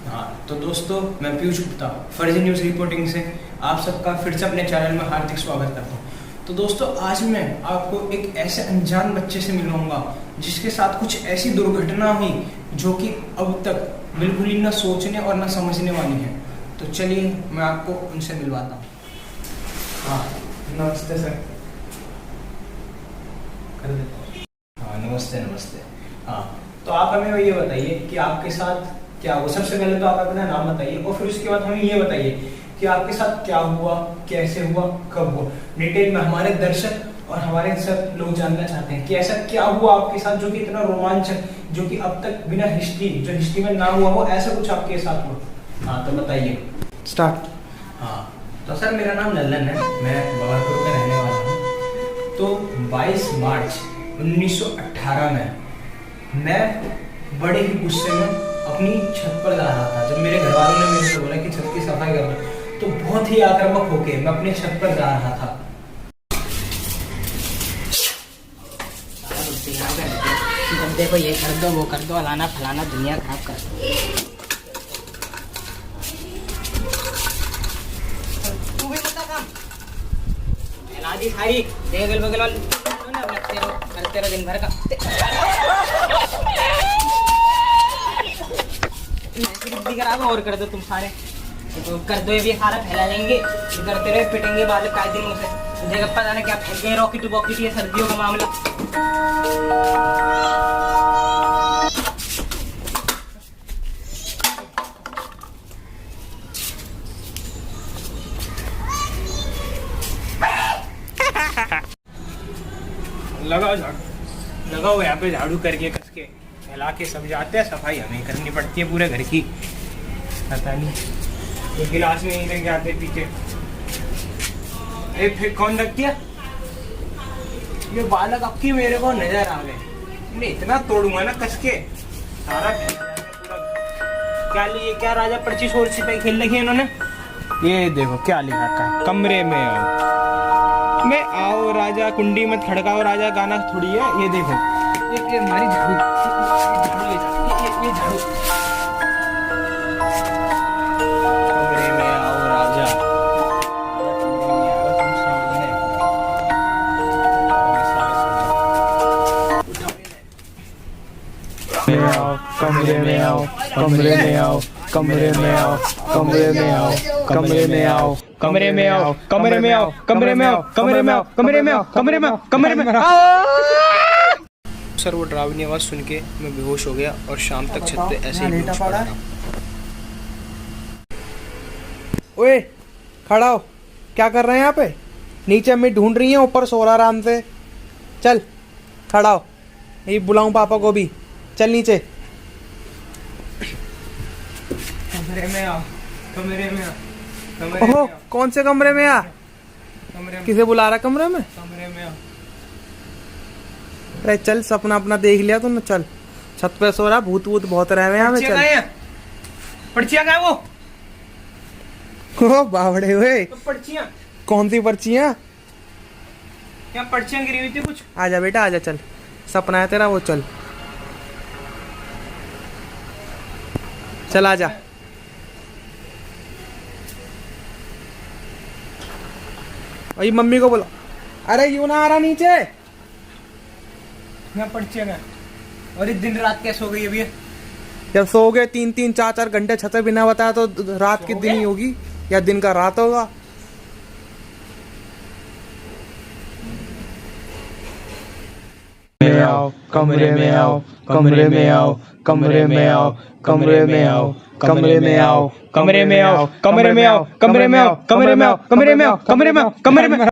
हाँ तो दोस्तों, मैं पीयूष गुप्ता फर्जी न्यूज़ रिपोर्टिंग से आप सबका फिर से अपने चैनल में हार्दिक स्वागत करता हूँ। तो दोस्तों, आज मैं आपको एक ऐसे अनजान बच्चे से मिलवाऊंगा जिसके साथ कुछ ऐसी दुर्घटना हुई जो कि अब तक बिल्कुल ही न सोचने और न समझने वाली है। तो चलिए मैं आपको उनसे मिलवाता हूँ। हाँ नमस्ते सर। कर देता हूँ। हाँ नमस्ते नमस्ते। हाँ तो आप हमें ये बताइए कि आपके साथ क्या हुआ। सबसे पहले तो आप अपना नाम बताइए और फिर उसके बाद हमें ये बताइए कि आपके साथ क्या हुआ, कैसे हुआ, कब हुआ। डिटेल में हमारे दर्शक और हमारे सब लोग जानना चाहते हैं कि ऐसा क्या हुआ आपके साथ जो कि इतना रोमांचक, जो कि अब तक बिना हिस्ट्री में ना हुआ हो, ऐसा कुछ आपके साथ हुआ। हाँ तो बताइए। स्टार्ट। हाँ तो सर, मेरा नाम लल्लन है, मैं बवालपुर का रहने वाला हूँ। तो 22 मार्च 1918 में मैं बड़े ही गुस्से में अपनी छत पर जा रहा था। जब मेरे घर वालों ने मेरे से बोला कि छत की सफाई करना, तो बहुत ही आक्रामक होके मैं अपने छत पर जा रहा था। बंदे को ये कर दो, वो कर दो, अलाना फलाना, दुनिया खराब कर दो। तू भी बता काम इलाजी सारी देगल बगल वाले ना लगते रहो, करते रहो दिन भर का। खराब और कर दो तुम सारे, तो कर दो, ये भी सारा फैला लेंगे, करते रहे, पिटेंगे बाद काहे दिन मुझसे। तुझे पता नहीं क्या फैल गए, रॉकेट वॉकेट, ये सर्दियों का मामला। लगाओ झाड़ू, लगाओ यहाँ पे झाड़ू करके कस के फैला के सब जाते हैं। सफाई हमें करनी पड़ती है पूरे घर की। पता नहीं ये गिलास में नहीं लेके आते पीछे। ए फिर कौन रख दिया ये बालक? अब की मेरे को नजर आ गए। मैं इतना तोड़ूंगा ना कस के, सारा पूरा। क्या लिए, क्या राजा पर्ची सोर सिपाही खेल रखी है इन्होंने। ये देखो क्या लिखा है, कमरे में आओ। मैं आओ राजा, कुंडी मत खड़काओ राजा, गाना थोड़ी है। ये देखो, ये हमारी झाड़ू, ये झाड़ू। कमरे में आओ राजा, कमरे में आओ, कमरे में आओ, कमरे में आओ, कमरे में आओ, कमरे में आओ, कमरे में आओ, कमरे में आओ, कमरे में आओ, कमरे में आओ, कमरे में आओ, कमरे में आओ, कमरे में आओ। सर वो डरावनी आवाज सुन के मैं बेहोश हो गया और शाम तक छत पे ऐसे ही बेहोश पड़ा रहा। ओए खड़ा हो, क्या कर रहे हैं यहाँ पे? नीचे अम्मी ढूंढ रही हैं, ऊपर सो रहा आराम से। चल खड़ा हो, यही बुलाऊं पापा को भी। चल नीचे। कमरे में आओ, कमरे में आओ, कमरे में ओहो, आओ, कौन से कमरे में आ? कमरे में, किसे बुला रहा कमरे में? कमरे में आओ। अरे चल, सपना अपना देख लिया तूने। चल, छत पे सो रहा, भूत वूत बहुत रहे हुए यहाँ पे। चल पर्चियां कहाँ है वो? ओ बावड़े हुए, तो पर्चियां कौन सी पर्चियाँ? क्या पर्चियां गिरी हुई थी कुछ? आजा बेटा आजा, चल सपना है तेरा वो। चल चल आजा। वही मम्मी को बोला। अरे यूं ना आ रहा नीचे। यहाँ पर्चियां कहाँ? और इस दिन रात कैसे हो गई अभी? जब सो गए 3-3 4-4 घंटे छत पे बिना बताया, तो रात की दिन ही होगी या दिन का रात होगा? में आओ, कमरे में आओ, कमरे में आओ, कमरे में आओ, कमरे में आओ, कमरे में आओ, कमरे में आओ, कमरे में आओ, कमरे में आओ, कमरे में आओ, कमरे में आओ, कमरे में आओ, कमरे में।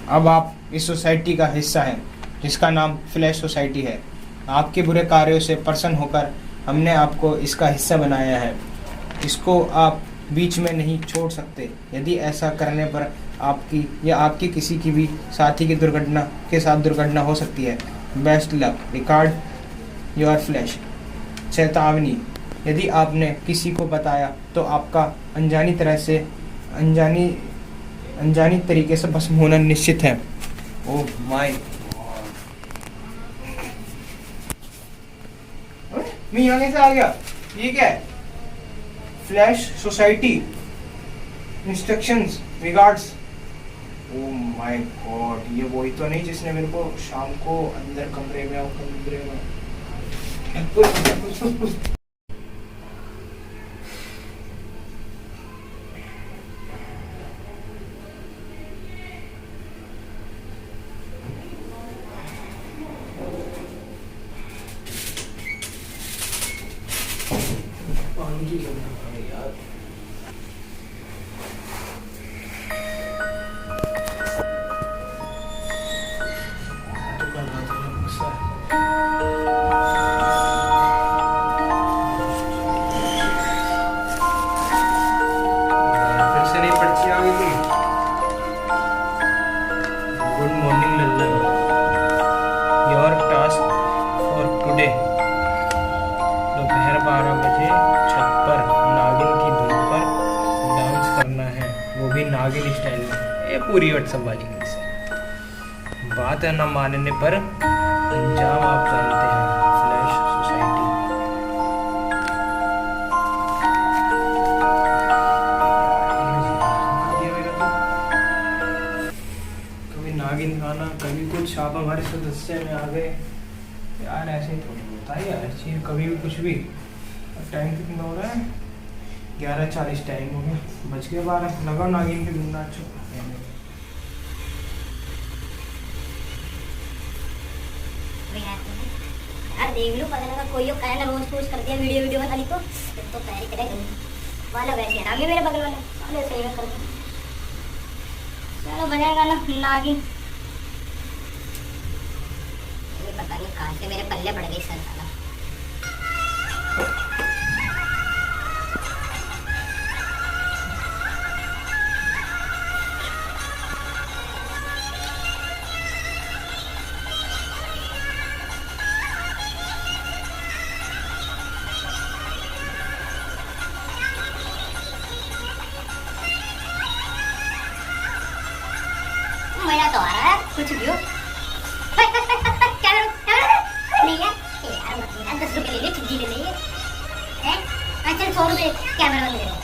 अब आप इस सोसाइटी का हिस्सा हैं जिसका नाम फ्लैश सोसाइटी है। आपके बुरे कार्यों से प्रसन्न होकर हमने आपको इसका हिस्सा बनाया है। इसको आप बीच में नहीं छोड़ सकते। यदि ऐसा करने पर आपकी या आपकी किसी की भी साथी की दुर्घटना के साथ दुर्घटना हो सकती है। Best luck. Record your flash. चेतावनी, यदि आपने किसी को बताया तो आपका अनजानी तरीके से भस्म होना निश्चित है। ओह माय गॉड, मैं यहाँ कैसे आ गया? ये क्या है? Flash society instructions regards. Oh my God, ये वही तो नहीं जिसने मेरे को शाम को अंदर कमरे में पानी की जरूरत है यार। तो क्या बात है, गुस्सा है। फिर से नई पर्ची आ गई। Good morning Lallan, your task for today, दोपहर 12 बजे छत पर नागिन की धुन पर डांस करना है, वो भी नागिन स्टाइल में। ये पूरी व्हाट्सएप वाली किस्सा। बात है न मानने पर अंजाम आप जानते हैं। Flash society. कभी नागिन गाना, कभी कुछ। आप हमारे सदस्य में आ गए यार, ऐसे ही थोड़ी होता है यार चीज, कभी भी कुछ भी। टाइम कितना हो रहा है? 11:40 टाइम हो गया, बज गए 12। लगाओ नागिन की धुन, नाचो। यार देख लो, पता लगा कोई कहे ना रोज पोस्ट कर दिया वीडियो बना ली तो पैर करे वाला वैसे है आगे मेरे बगल वाला साले सही में कर दो। चलो बजाएगा ना नागिन। ये पता नहीं कहाँ से मेरे पल्ले पड़ गई सर वाला। मजा तो आ रहा है कुछ भी हो। नहीं है यार, मत 10 रुपए ले ले, चिट्ठी ले ले हैं। अच्छा 100 रुपए कैमरा ले लो।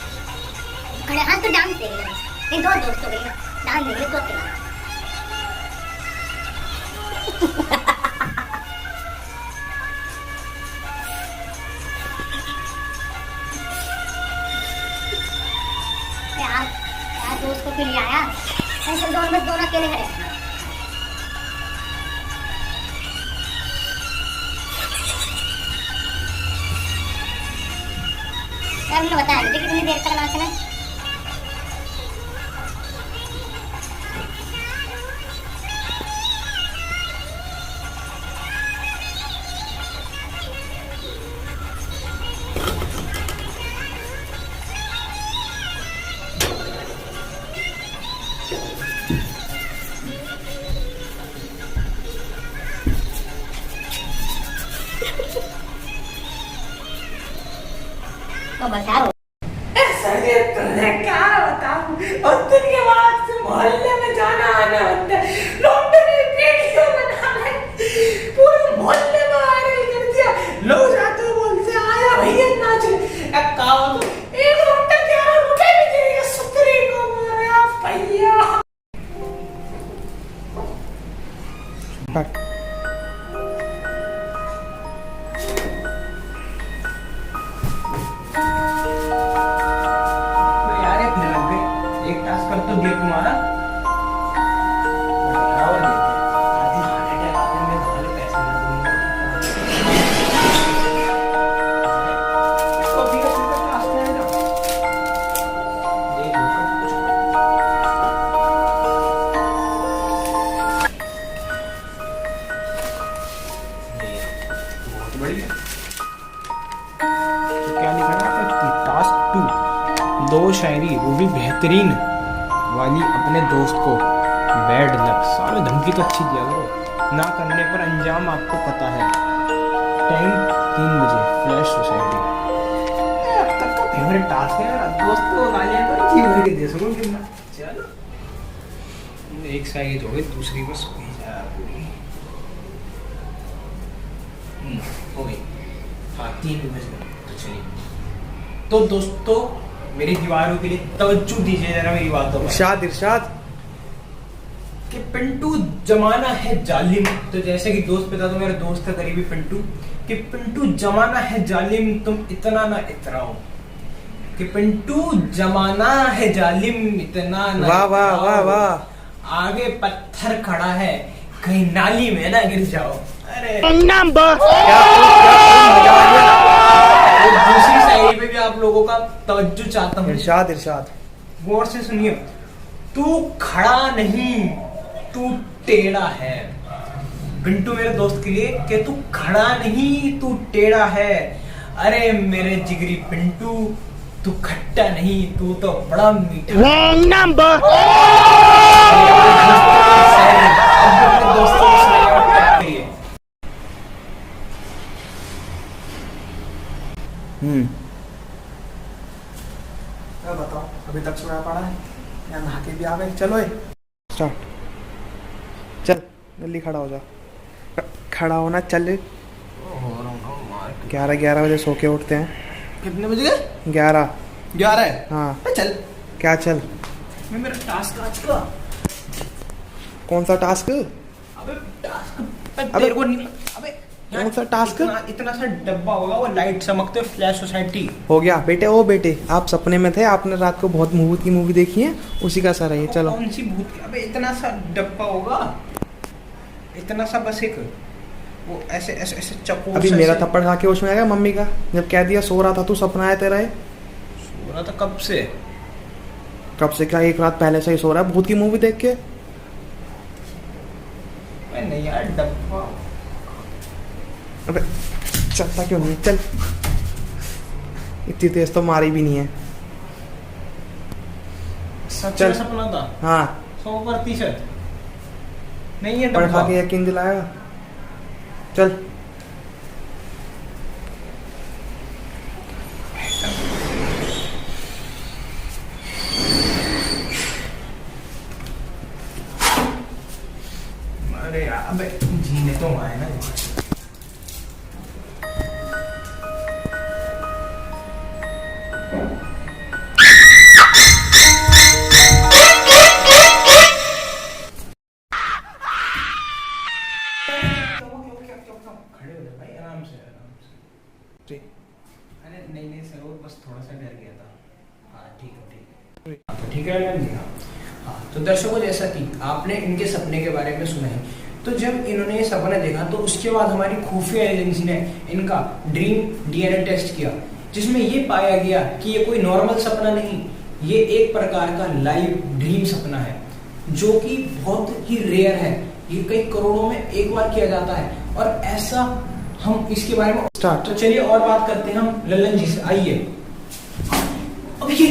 खड़े हाथ तो डांस देंगे, नहीं दो दोस्तों के डांस देंगे तो क्या। यार दोस्त को क्यों ले आया? ऐसे दोनों अकेले खड़े। यार मैंने बताया मुझे कितनी देर तक नाचना है। तो बता रहा तुमने क्या बताऊं, और दिन के बाद से मोहल्ले में जाना आना होता है, लोगों ने वीडियो बनाना है, पूरे मोहल्ले में वायरल कर दिया। लोग जाते हुए बोलते आया भैया नाच एक काम तो 1 घंटा 11 रुपए भी देगा सुतरी को मेरा भैया। तो दिया तुम्हारा बहुत बढ़िया। तो क्या लिखा है टास्क 2, 2 शायरी, वो भी बेहतरीन वाली अपने दोस्त को। बैड लक, सारे धमकी तो अच्छी दिया करो। ना करने पर अंजाम आपको पता है। टाइम मेरे टास्क है दोस्त को गालियां तो ठीक भर के दे सकूं कितना। चलो एक साइड हो गई, दूसरी बस हो गई जा पूरी। हो गई। हाँ 3 भी बज गए। तो चलिए तो दोस्तों मेरी दीवारों के लिए तवज्जो दीजिए जरा मेरी बातों पर। इरशाद इरशाद। कि पिंटू जमाना है जालिम। तो जैसे कि दोस्त बता दो, मेरा दोस्त था करीबी पिंटू, कि पिंटू जमाना है जालिम तुम इतना ना इतराओ। कि पिंटू जमाना है जालिम इतना ना वाह वाह इतराओ। वाह वाह। आगे पत्थर खड़ा है कहीं नाली में ना गिर जाओ। अरे तो दूसरी साइड पे भी आप लोगों का तवज्जो चाहता हूँ। इरशाद इरशाद। गौर से सुनिए। तू खड़ा नहीं तू टेढ़ा है। पिंटू मेरे दोस्त के लिए कि तू खड़ा नहीं तू टेढ़ा है। अरे मेरे जिगरी पिंटू तू खट्टा नहीं तू तो बड़ा मीठा। Wrong number. दोस्तों को सुनाइए और टैग करिए। बताओ अभी तक सोया पड़ा है या नहा के भी आ गए? चलो स्टार्ट। चल जल्दी खड़ा हो जा। खड़ा होना चल। 11 बजे सो के उठते हैं। कितने बज गए? 11। 11 है। हाँ चल क्या चल? मैं मेरा टास्क आज का। कौन सा टास्क? अबे टास्क तेरे को नहीं। अबे कौन सा टास्क? इतना सा डब्बा होगा वो लाइट चमकते फ्लैश सोसाइटी। हो गया बेटे। ओ बेटे आप सपने में थे, आपने रात को बहुत भूत की मूवी देखी है, उसी का सर है ये। चलो कौन सी भूत? अबे इतना सा डब्बा होगा, इतना सा बस एक वो ऐसे ऐसे ऐसे चकोर। अभी मेरा थप्पड़ खा के उसमें आ गया मम्मी का, जब कह दिया सो रहा था तू सपना आया तेरा है। सो रहा था कब से? कब से क्या, एक रात पहले से ही सो रहा है भूत की मूवी देख के। नहीं यार डब्बा। अबे चलता क्यों नहीं? चल इतनी तेज तो मारी भी नहीं है। सच चल। में सपना था। हाँ 100% नहीं है पढ़ डब्बा। खा के यकीन दिलाया। चल अरे यार अबे जीने तो आए ना। खड़े हो जाओ भाई आराम से आराम से। अरे नहीं सर वो बस थोड़ा सा डर गया था। हाँ ठीक है तो ठीक है मैम जी। हाँ तो दर्शकों जैसा कि आपने इनके सपने के बारे में सुना है, तो जब इन्होंने ये सपना देखा तो उसके बाद हमारी खुफिया एजेंसी ने इनका ड्रीम डीएनए टेस्ट किया, जिसमें ये पाया गया कि ये कोई नॉर्मल सपना नहीं, ये एक प्रकार का लाइव ड्रीम सपना है जो कि बहुत ही रेयर है। ये कई करोड़ों में एक बार किया जाता है और ऐसा हम इसके बारे में स्टार्ट। तो चलिए और बात करते हैं हम लल्लन जी से। आइए अब ये